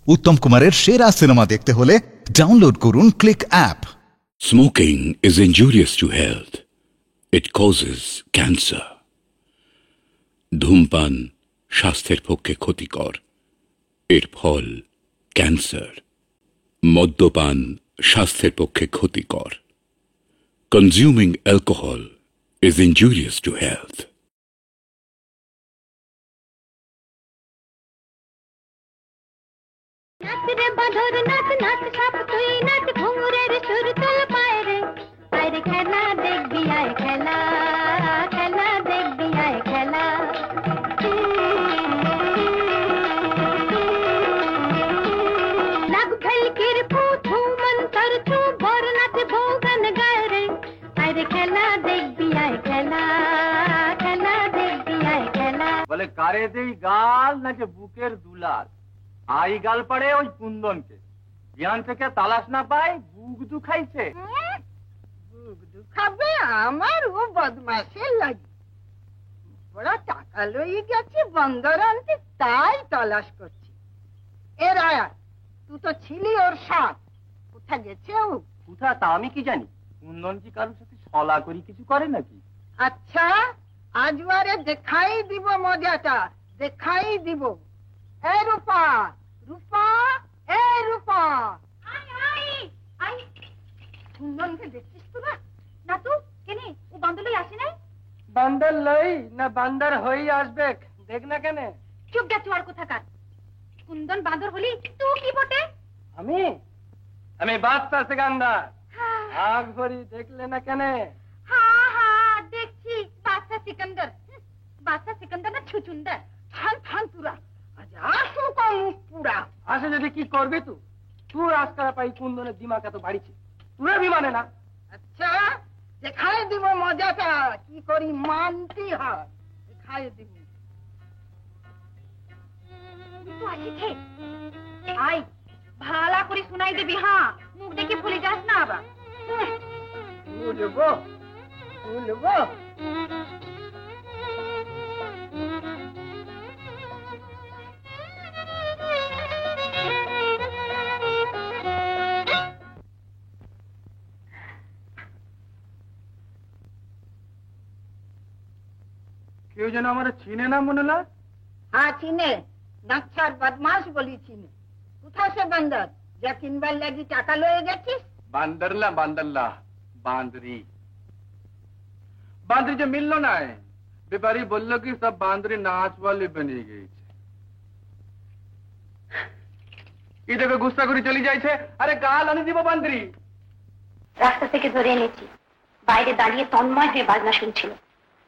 উত্তম কুমারের সেরা সিনেমা দেখতে হলে ডাউনলোড করুন click app. Smoking is injurious to health. It causes cancer. ধূমপান স্বাস্থ্যের পক্ষে ক্ষতিকর, এর ফল ক্যান্সার। মদ্যপান স্বাস্থ্যের পক্ষে ক্ষতিকর। Consuming alcohol is injurious to health. নাচ রে বাঁধর নাচ নাচ সাপ তুই নাচ ঘুঙুরের সুর তোল পায় রে খেলা দেখবি আয় খেলা খেলা দেখবি আয় খেলা লাগ ফেলকির ফু ছু মন্তর ছু বর নাচ ভোগন গায় রে খেলা দেখবি আয় খেলা খেলা দেখবি আয় খেলা বলে কারে দেই গাল নাকি বুকের দুলাল আই গাল পড়ে ওই কুন্দনকে জ্ঞান থেকে তালাশ না পায় বুক দুখাইছে। বুক দুখাবে আমার ও বদমাশের লাগি বড় টাকা লই গেছে বন্দর আনতে তাই তালাশ করছি। এর আয়া তুই তো ছিলি ওর সাথ কোথা গেছে ও? কোথা তা আমি কি জানি। কুন্দন কি কারোর সাথে ছলা করি কিছু করে নাকি? আচ্ছা আজ বারে দেখাই দিব মজাটা দেখাই দিব। এ রূপা রূপা এ রূপা কুন্দনকে দেখছিস তো না তুই কেনে ও বান্দর লই আসে নাই? বান্দর লই না বান্দর হই আসবে দেখ না কেনে। চুপ গেছো আর কোথাকার কুন্দন বান্দর হলি তুই কি বটে? আমি আমি বাদশা সিকান্দার আগ ভরি দেখলে না কেনে? হ্যাঁ হ্যাঁ দেখছি বাদশা সিকান্দার। বাদশা সিকান্দার না ছুচুন্দার। থান থান তুরা আজ আসো কম পুরা আসে যদি কি করবি তুই? তুই আজকাল পাই কুন্দনের দিমাগ এত বাড়িছে তুই বিমানে না। আচ্ছা দেখাই দিব মজাটা কি করি মানতি হয় দেখাই দিব। তুই আসিছে আই ভালা করে শুনাই দিবি। হ্যাঁ মুখ দেখে ভুলে যাস না আবার। ভুলবো ভুলবো কেউ যেন আমার চিনে না মনে না। হ্যাঁ চিনে নাচ্ছার বদমাস বলি চিনে। কোথা সে বান্দর যা কিনবার লাগি টাকা লয়ে গেছিস? বান্দরলা বান্দরলা বান্দরি বান্দরি যে মিললো না ব্যাপারী বললো কি সব বান্দরি নাচ वाली बनी गई এই দেখো গুস্সা করে চলে যাইছে। আরে গাল আনি দিব বান্দরি। রাস্তা থেকে ধরে এনেছি বাইরে দাঁড়িয়ে তন্ময় হয়ে বাজনা শুনছিল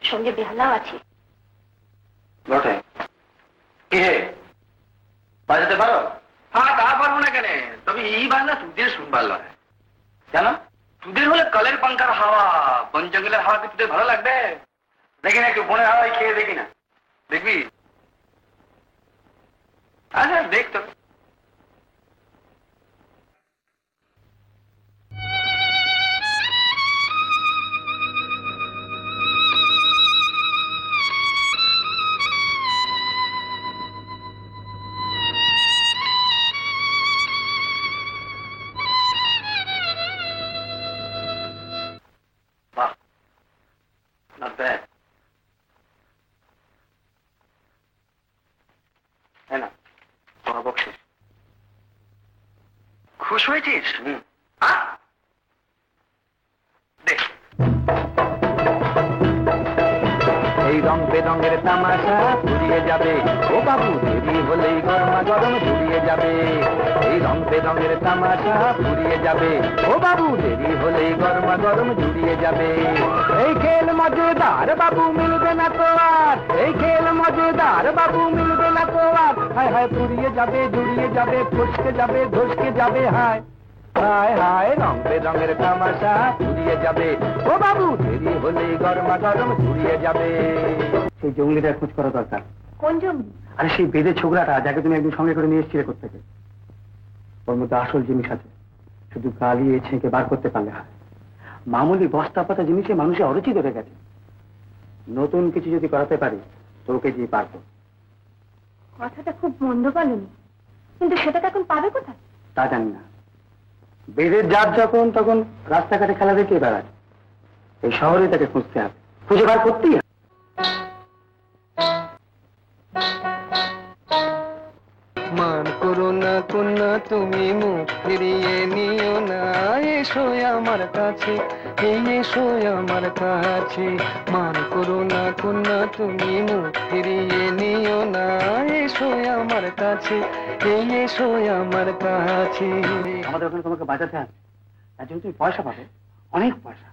সঙ্গে বেহালাও আছে। বটে কি হে বাজাতে পারো? হ্যাঁ তা পারবো না কেন তবে এই বাজনা তুদের শুনবার লয় কেন? তুদের হলে কলের পাঙ্কার হাওয়া বন জঙ্গলের হাওয়া কি তুদের ভালো লাগবে? দেখি না একটু বনের হাওয়ায় খেয়ে দেখি না দেখবি? আচ্ছা দেখ তো। Not bad. না তোমার বকশিস। খুশ হয়েছিস? দেখ এই রং বেরঙের তামাশা ফুরিয়ে যাবে ও বাবু দেরি হলেই গরমা গরম জুড়িয়ে যাবে। এই রং বেরঙের তামাশা ফুরিয়ে যাবে ও বাবু দেরি হলেই গরমা গরম জুড়িয়ে যাবে। এই খেল মজেদার বাবু মিলবে না তো আর এই খেল মজেদার বাবু মিলবে না তো আর। হায় হায় ফুরিয়ে যাবে জুড়িয়ে যাবে ফসকে যাবে ধসকে যাবে হায় হায় হায় রং বেরঙের তামাশা ফুরিয়ে যাবে ও বাবু দেরি হলেই গরমা গরম জুড়িয়ে যাবে। সেই জঙ্গলিটা খোঁজ করা দরকার। কোন জঙ্গলি? আরে সেই বেদে ছোকরাটা যাকে তুমি একদিন সঙ্গে করে নিয়ে এসেছিলে কোত্থেকে। ওর মধ্যে আসল জিনিস আছে শুধু গালিয়ে ছেঁকে বার করতে পারলে হয়। মামুলি বস্তা পাতা জিনিসে মানুষের অরুচি ধরে গেছে। নতুন কিছু যদি করাতে পারি তোকে দিয়ে পারবো। কথাটা খুব মন্দ বলেনি। কিন্তু সেটা তো এখন পাবে কোথায়? তা জানি না। বেদের জাত যখন তখন রাস্তাঘাটে খেলা দেখে বেড়ায়, এই শহরে তাকে খুঁজতে হবে, খুঁজে বার করতেই হবে। মান করো না কন্যা তুমি মুখ ফিরিয়ে নিও না, এসো আমার কাছে, এসো আমার কাছে। মান করো না কন্যা তুমি মুখ ফিরিয়ে নিও না, এসো আমার কাছে, এসো আমার কাছে। আমাদের ওখানে তোমাকে বাঁচাতে হবে, তার জন্য তুমি পয়সা পাবে, অনেক পয়সা।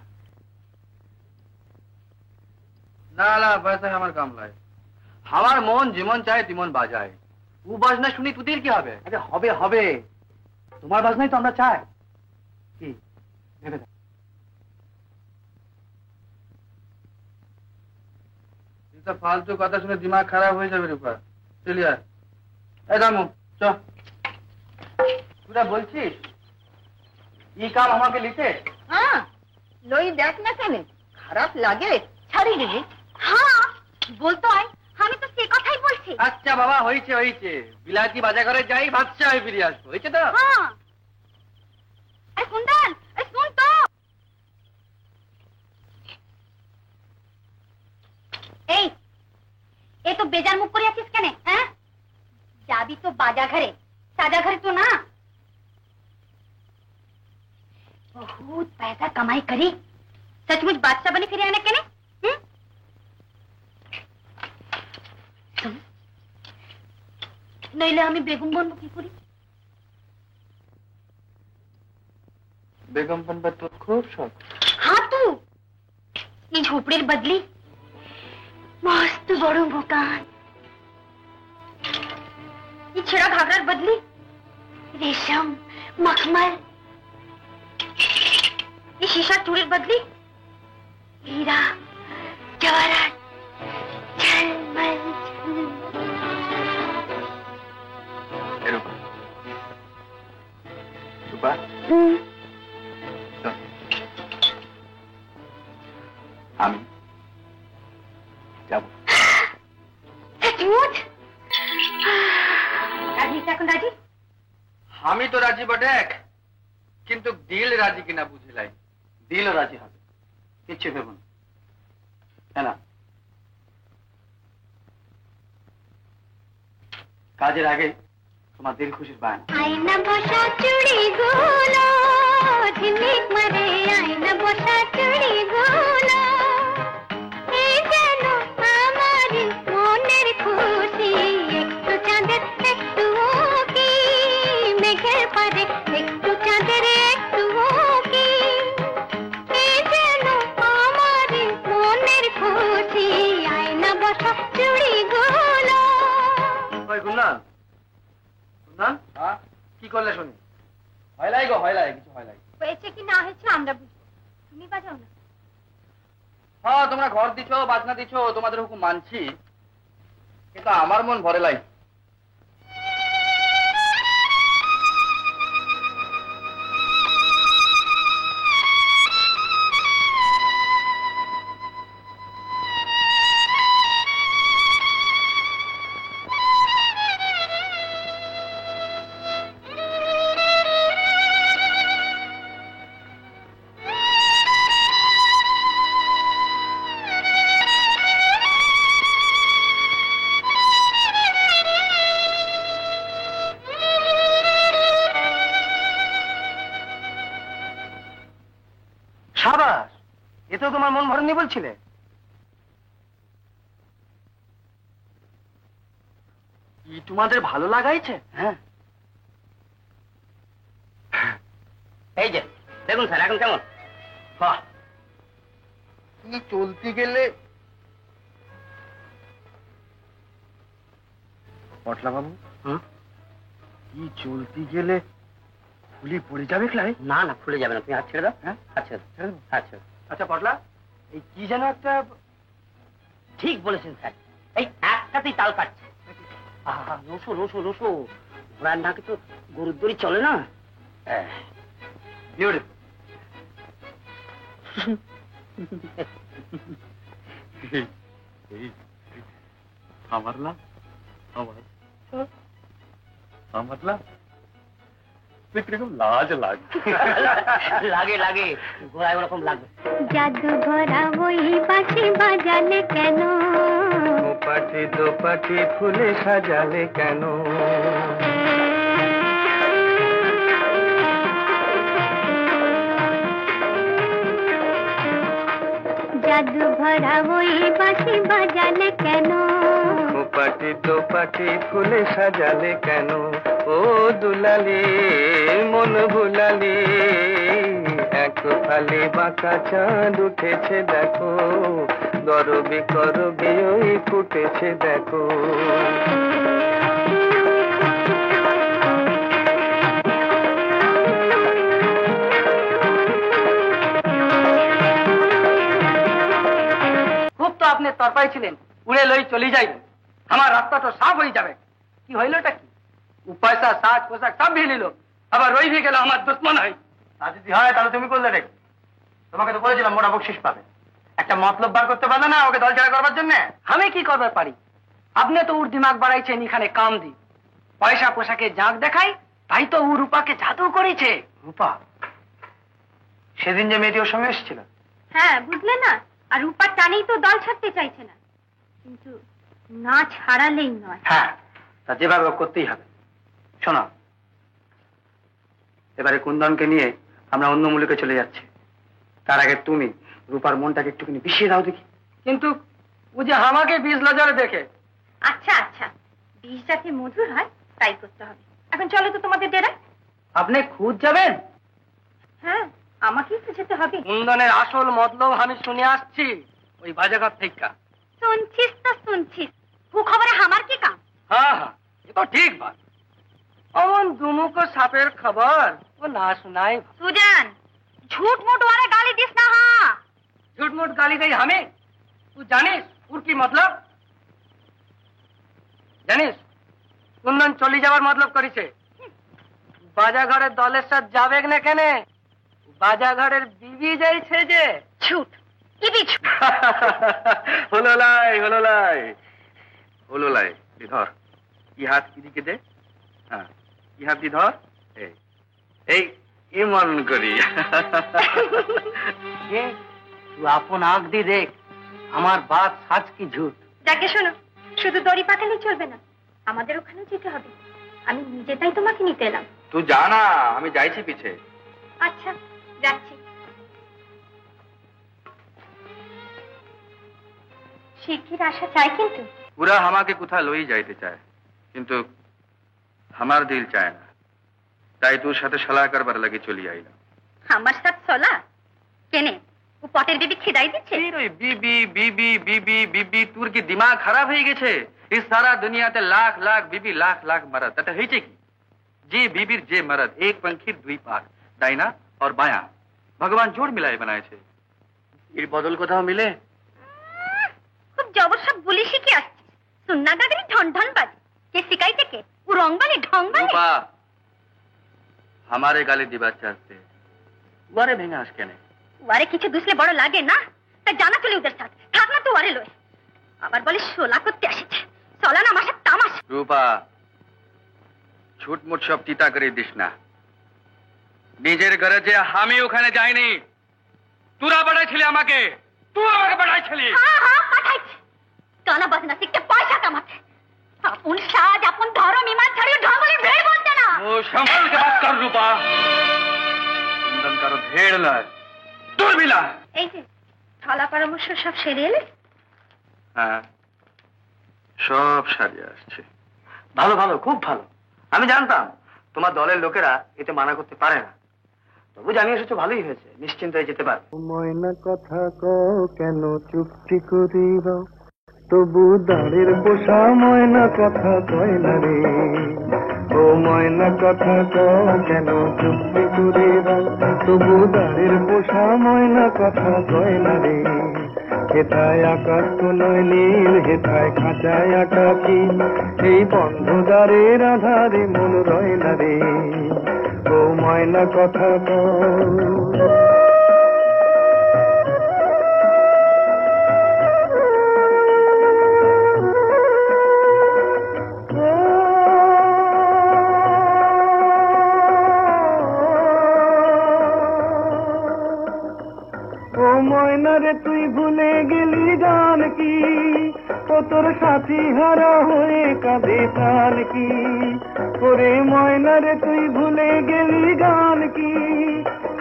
না না, পয়সা আমার কাম নাই। আমার মন যেমন চায় তেমন বাজায়। ও বাজনা শুনি তোদের কি হবে? আরে হবে হবে, তোমার বাজনাই তো আমরা চাই। কি ভেবে দেখ। এটা ফালতু কথা শুনে দিমাগ খারাপ হয়ে যাবে রূপা। চলি আর এই দামু চ। তোরা বলছিস এই কাম আমাকে লিখে? হ্যাঁ, লই দেখ না কেন, খারাপ লাগে ছাড়ি রে। হ্যাঁ বলতো আয়, আমি তো সে কথাই বলছি। আচ্ছা বাবা, হয়েছে হয়েছে, বিলাতি বাজা করে যাই, বাচ্চা হয়ে ফিরে আসবো, হয়েছে তো? হ্যাঁ। আরে কুন্দন, আরে শুন তো। এই এ তো বেজার মুখ করে আছিস কেন? হ্যাঁ, যাবি তো বাজা ঘরে, সাজা ঘরে তো না। बहुत पैसा कमाई करी, सचमुच बादशाह बने फिर आने के ने? नইলে আমি বেগম বনবো কি করি? বেগম बनবার তোর খুব শখ? हाँ तू ये झोपड़ीर बदली मस्त बड़ो मकान, ये छेड़ा घाघरार बदली रेशम मखमल, ये शीशा चूड़ीर बदली हीरा जवाहरात झलमल রূপা আমি যাব। सचमुच राजी এখন রাজি? আমি তো রাজি বটে, কিন্তু দিল রাজি কিনা বুঝিলাই। দিলও রাজি হবে, কিচ্ছু ভেবো না। হ্যাঁ না, কাজের আগে তোমার দিল খুশির বায়না। আয়না বসা চুড়ি গুলো ঝিলিক মারে, আয়না বসা চুড়ি গুলো এই যেন আমার মনের খুশি, একটু চাঁদের একটু কি মেঘের পারে, একটু চাঁদের একটু কি এই যেন আমার মনের খুশি, আয়না বসা চুড়ি গুলো। ওই গুন্ডান, গুন্ডান কি করলে শুনি? হয় লাই গো, হয় লাই, কিছু হয় লাই। হয়েছে কি না হয়েছে আমরা বুঝবো, তুমি বাজাও না। হ্যাঁ, তোমরা ঘর দিছো, বাজনা দিছো, তোমাদের হুকুম মানছি, কিন্তু আমার মন ভরে লাই। সাবাস, এতেও তোমার মন ভরেনি বলছিলে? কি তোমাদের ভালো লাগাইছে? হ্যাঁ, এই যে দেখুন স্যার, এখন কেমন? বাহ, কি চলতে গেলে পটলা বাবু, কি চলতে গেলে ফুলি পড়ে যাবে ক্লাই? না না, খুলে যাবে না, তুমি হাত ছেড়ে দাও। হ্যাঁ, আচ্ছা আচ্ছা আচ্ছা পটলা, এই কি যেন একটা, ঠিক বলেছেন স্যার, এই একটাতেই তাল কাটছে। আহা, রসো রসো রসো, ঘোড়ার নাকে তো গরুর দড়ি চলে না। বিউটিফুল। আমার না, আমার मतलब খুব লাজ লাগে লাগে লাগে ঘোড়ায় ওরকম লাগবে। জাদু ভরা ওই বাঁশি বাজালে কেন, পাটি দো পাটি ফুলে সাজালে কেন, জাদু ভরা ওই বাঁশি বাজালে কেন, পাটি দো পাটি ফুলে সাজালে কেন, ও দুলালি মন ভুলালি, এক ফালে বাঁকা চাঁদ উঠেছে দেখো, গরবে করবে ওই ফুটেছে দেখো। খুব তো আপনি তরপাই ছিলেন, উড়ে লই চলে যাইবেন, আমার রাস্তাটা সাফ হয়ে যাবে। কি হইলটা কি? পয়সা সাজ পোশাক সব ভিয়ে নিল, আবার রই ভি গেল আমার দুশ্মন হয়। তা যদি হয় তাহলে তুমি করলে রে, তোমাকে তো বলেছিলাম মোটা বকশিস পাবে। একটা মতলব বার করতে পারলে না ওকে দল ছাড়া করবার জন্য। আমি কি করবার পারি? আপনি তো ওর দিমাগ বাড়াইছেন, এখানে কাম দি পয়সা পোশাকে জাঁক দেখাই, তাই তো ও রূপাকে জাদু করেছে। রূপা সেদিন যে মেয়েটি ওর সঙ্গে এসেছিল। হ্যাঁ, বুঝলে না? আর রূপার টানেই তো দল ছাড়তে চাইছে না, কিন্তু না ছাড়ালেই নয়। হ্যাঁ, তা যেভাবে হোক করতেই হবে। শোনো, এবারে কুন্দনকে নিয়ে আমরা অন্য মুলুকে চলে যাচ্ছি। তার আগে তুমি রূপার মনটাকে একটুখানি বিষিয়ে দাও দেখি। কিন্তু ও যে আমাকে 20 লজারে দেখে। আচ্ছা আচ্ছা, বিষ যাতে মধুর হয় তাই করতে হবে। এখন চলো তো তোমাদের ডেরায়। আপনি খুদ যাবেন? হ্যাঁ, আমাকেই তো যেতে হবে। কুন্দনের আসল মতলব আমি শুনে আসছি ওই বাজাঘর থেকে। শুনছিস তো শুনছিস, খবরে আমার কি কাম? হ্যাঁ হ্যাঁ, এ তো ঠিক বাত। অমন দুমুখো সাপের খবর ও না শোনাই। সুজান, झूठ मूठ वाले गाली दिस ना। हाँ, झूठ मूठ गाली गई हमें? तू জানিস ওর কি মতলব? জানিস কুন্দন চলে যাওয়ার মতলব করেছে। বাজাঘরের দলের সাথে যাবে না কেন? বাজাঘরের বিবি যাইছে যে। झूठ কি বি झूठ। হলো লাই হলো লাই হলো লাই। ধর কি হাত এদিকে দে। হ্যাঁ, কি হাত দি ধর। এই এই এমন করি। তুই আপন আঁক দি দেখ আমার বাত সাজ কি ঝুট। যাকে শোনো, শুধু দড়ি পাকালেই চলবে না, আমাদের ওখানে যেতে হবে। আমি নিজে তাই তোমাকে নিতে এলাম। তুই জানা আমি যাইছি পিছে। আচ্ছা, যাচ্ছি। শিগগির আসা চাই কিন্তু। পুরা আমাকে কোথায় লই যাইতে চায়, কিন্তু আমার দিল চায় না। তাই তোর সাথে সালা করবার লাগে চলি আইলাম। আমার সাথে সলা কেনে? ও পটের বিবি খিদাই দিচ্ছে। ওই বিবি বিবি বিবি বিবি, তোর কি দিমাগ খারাপ হয়ে গেছে? এই সারা দুনিয়াতে লাখ লাখ বিবি, লাখ লাখ মরদ, তাতে হয়েছে কি? যে বিবির যে মরদ, এক पंखीर দুই পাখ, ডাইনা और বায়া, ভগবান জোড় মিলাই বানাইছে। এর বদল কোথাও মিলে? খুব জবর সব বুলি শিখে আসছিস। সুন্না গাগরি ঢন ঢন বাজে। কে শিখাইছে কে? ও রংবালি ঢংবালি। রূপা हमारे गाली दिबा चाहते ওয়ারে ভেঙে আস কেন? ওয়ারে কিছু দুসলে বড় লাগে না, তাই জানা চলে ওদের সাথে থাক না। তো ওয়ারে লয় আবার বলে শোলা করতে আসিছে। চলা না আমার সাথে তামাশা। রূপা ছুটমুট সব তিতা করে দিস না। নিজের গরজে আমি ওখানে যাইনি, তোরা পাঠাইছিলি আমাকে। তুই আমাকে পাঠাইছিলি। হ্যাঁ হ্যাঁ, পাঠাইছে। গানা বাজনা শিখতে পয়সা কামাতে। আপন সাজ, আপন ধর্ম ইমান ছাড়িয়ে ঢঙ্গলি ভেড় বলতে না। ও संभल के बात कर रूपा। কুন্দন কারো ভেড় নয়, তোর বিলা। এই যে ছলা পরামর্শ সব সেরে এলে? হ্যাঁ, সব সারিয়ে আসছে। ভালো ভালো, খুব ভালো। আমি জানতাম তোমার দলের লোকেরা এতে মানা করতে পারে না, তবু জানিয়ে এসেছো, ভালোই হয়েছে। নিশ্চিন্ত হয়ে যেতে পারবে। ময়না কথা কও কেন চুপটি করিবা, তবু দাঁড়ের পোষা ময়না কথা কয় না রে। ও ময়না কথা কও কেন চুপটি করিবা, তবু দাঁড়ের পোষা ময়না কথা কয় না রে। হেথায় আকাশ তো নয় নীল, হেথায় খাঁচায় আকাশি, এই বন্ধ দ্বারের আধারে মন রয় না রে। ও ময়না কথা কও। রে তুই ভুলে গেলি গান কি, ও তোর সাথী হারা হয়ে কাঁদে প্রাণ কি। ওরে ময়না রে তুই ভুলে গেলি গান কি,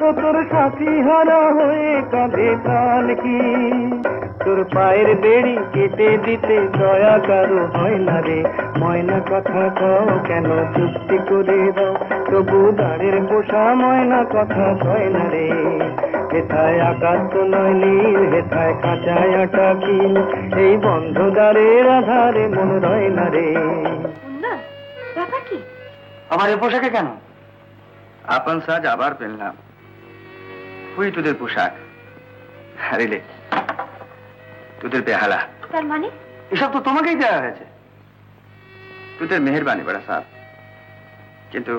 ও তোর সাথী হারা হয়ে কাঁদে প্রাণ কি। তোর পায়ের বেড়ি কেটে দিতে দয়া কারো হয় না রে, ময়না কথা কও কেন চুক্তি করে দাও, তবু দাঁড়ের পোষা ময়না কথা কয় না রে। হেথায় আকাশ তো নয় নীল, হেথায় কাঁচায় আটা কিল, এই বন্ধ দ্বারের আধারে মন রয় না রে। ব্যাপার কি? আমার এই পোশাকে কেন? আপন সাজ আবার পেলাম, হুই তোদের পোশাক। হারিলে তোদের বেহালা। তার মানে এসব তো তোমাকেই দেওয়া হয়েছে। তোদের মেহরবানি বড়া সাহেব, কিন্তু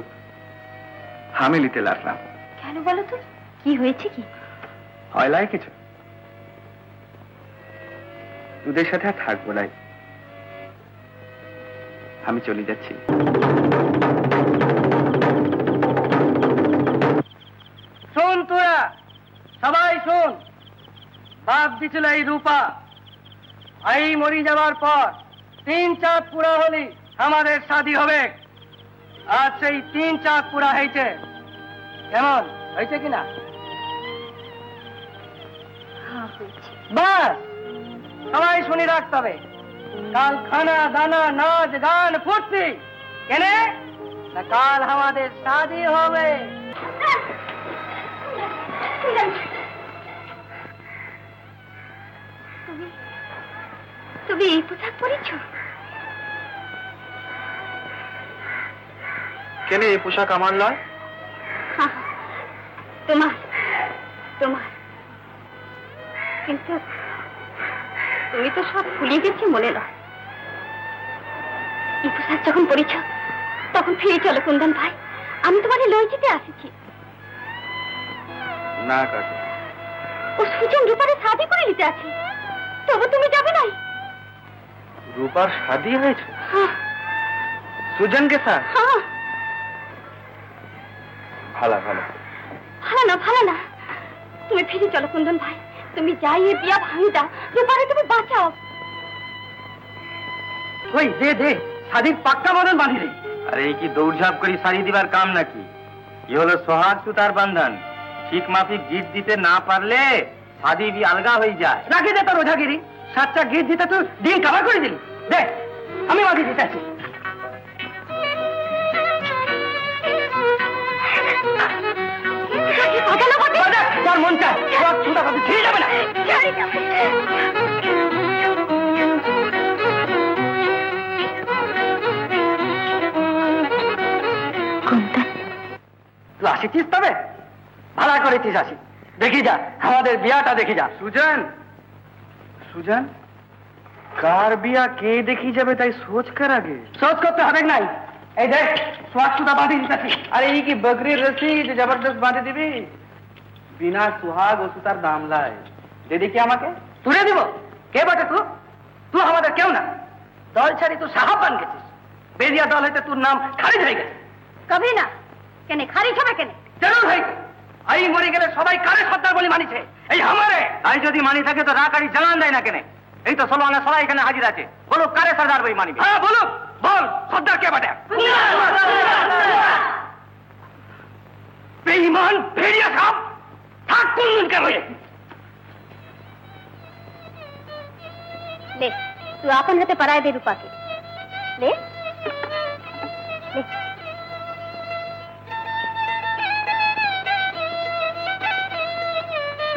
আমি নিতে লাগলাম। কেন বলো তো, কি হয়েছে কি? হয়লাই কিছু, তোদের সাথে আর থাকবো নাই, আমি চলে যাচ্ছি। শোন তোরা সবাই শোন, বাপ দিছিল এই রূপা, এই মরি যাবার পর 3 চাঁদ পুরা হলি আমাদের শাদী হবে। আর সেই 3 চাঁদ পুরা হয়েছে, কেমন হয়েছে কিনা? বাস সবাই শুনে রাখতে হবে, কাল খানা দানা নাচ গান ফুর্তি, কেনে না কাল আমাদের শাদী হবে। তুমি এই পোশাক পরেছ? কেন এই পোশাক আমার নয়? তোমার তোমার কিন্তু তুমি তো সব ভুলে গেছি মনে নয়। এই পোশাক যখন পরেছ তখন ফিরে চলো কুন্দন ভাই, আমি তোমাকে লই যেতে আসিছি। না কাকু, ও সুজন রূপারে শাদী করে নিতে আছে, তবু তুমি যাবে নাই? রূপার শাদী হয়েছে সুজন কে সাথ? ভালো ভালো ভালো না, ভালো না। তুমি ফিরে চলো কুন্দন ভাই, তুমি যাই এ বিয়া ভাঙি দাও, রূপারে তুমি বাঁচাও। ওই দে দে শাদীর পাক্কা বন্ধন বাঁধি রে। আরে এই কি দৌড়ঝাঁপ করি শাড়ি দিবার কাম নাকি? কি হলো সোহাগ সুতার বন্ধন, ঠিক মাফিক গীত দিতে না পারলে শাদী বি আলগা হয়ে যায়। রাখি দে তোর ওঝাগিরি, 7টা গীত দিতে তুই দিন কাভার করে দিলি। দে আমি বাঁধি দিতে আছি। তোর মন চায় সুতা পাবি, ছিঁড়ে যাবে না। তুই আসিছিস তবে ভাড়া করেছিস, আসি দেখি যা আমাদের বিয়াটা দেখি যা। সুজন সুজন কার বিয়া কে দেখি যাবে তাই সোচ কর আগে। সোচ করতে হবে নাই, এই দেখ সোহাগ সুতা বাঁধি দিতেছি। আরে এই কি বকরির রশি যে জবরদস্ত বাঁধে দিবি? বিনা সুহাগ ও সুতার দাম লাই দে দেখি আমাকে। তুলে দিব? কে বটে তুই? তুই আমাদের কেউ না, দল ছাড়ি তুই সাহাব বান গেছিস। বেরিয়া দল হইতে তোর নাম খারিজ হয়ে গেছে। কবি না, কেন খারিজ হবে কেন? জরুর হয়েছে, এই মরে গেলে সবাই কারে সর্দার বলে মানিছে, এই আমারে। তাই যদি মানি থাকে তো রাকারি জানান দেয় না কেন? এই তো ষোলো আনা সবাই এখানে হাজির আছে, বলো কারে সর্দার বই মানিবে? হ্যাঁ বলো, বল সর্দার কে বটে? বেঈমান ভেড়িয়া সাপ থাক কোন কেন? ले तू अपन हाथे पराए दे रूपा के, ले ले।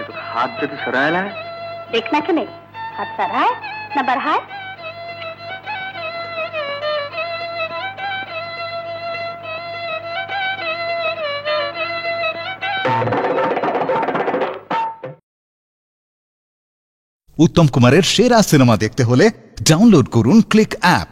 तो हाथ से तो सरायला है, देखना क्यों नहीं? हाथ सराय न बढ़ाए। উত্তম কুমারের সেরা সিনেমা দেখতে হলে ডাউনলোড করুন ক্লিক অ্যাপ।